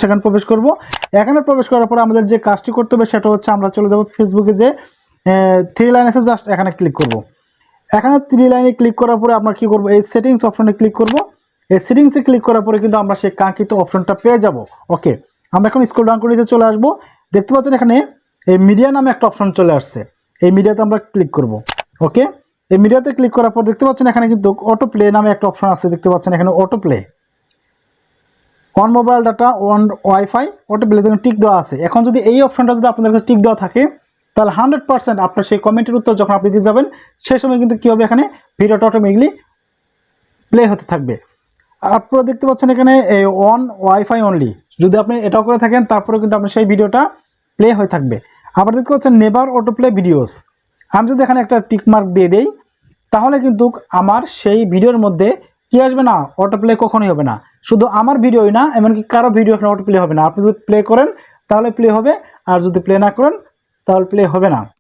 সেখানে প্রবেশ করব। এখানে প্রবেশ করার পর আমাদের যে কাজটি করতে হবে সেটা হচ্ছে আমরা চলে যাব ফেসবুকে যে 3 লাইন আছে, জাস্ট এখানে ক্লিক করব। এখানে 3 লাইনে ক্লিক করার পরে আমরা কি করব, এই সেটিংস অপশনে ক্লিক করব। এই সেটিংসে ক্লিক করার পরে কিন্তু আমরা সেই কাঙ্ক্ষিত অপশনটা পেয়ে যাব। ওকে, আমরা এখন স্ক্রল ডাউন করে নিচে চলে আসব। দেখতে পাচ্ছেন এখানে এই মিডিয়া নামে একটা অপশন চলে আসছে, এই মিডিয়াতে আমরা ক্লিক করব। ওকে, এই মিডিয়াতে ক্লিক করার পর দেখতে পাচ্ছেন এখানে কিন্তু অটো প্লে নামে একটা অপশন আছে, দেখতে পাচ্ছেন এখানে auto play on mobile data on wifi auto play tick দেওয়া আছে। এখন যদি এই অপশনটা যদি আপনাদের কাছে টিক দেওয়া থাকে তাহলে 100% আপনার সেই কমেন্টের উত্তর যখন আপনি দিয়ে যাবেন সেই সময় কিন্তু কী হবে, এখানে ভিডিওটা অটোমেটিকলি প্লে হতে থাকবে। আপনারা দেখতে পাচ্ছেন এখানে অন ওয়াইফাই অনলি, যদি আপনি এটাও করে থাকেন তারপরে কিন্তু আপনার সেই ভিডিওটা প্লে হয়ে থাকবে। আবার দেখতে পাচ্ছেন নেভার অটো প্লে ভিডিওস, আমি যদি এখানে একটা টিক মার্ক দিয়ে দেই তাহলে কিন্তু আমার সেই ভিডিওর মধ্যে কি আসবে না, অটো প্লে কখনোই হবে না। শুধু আমার ভিডিওই না, এমনকি কারো ভিডিও এখানে অটো প্লে হবে না। আপনি যদি প্লে করেন তাহলে প্লে হবে, আর যদি প্লে না করেন তাহলে প্লে হবে না।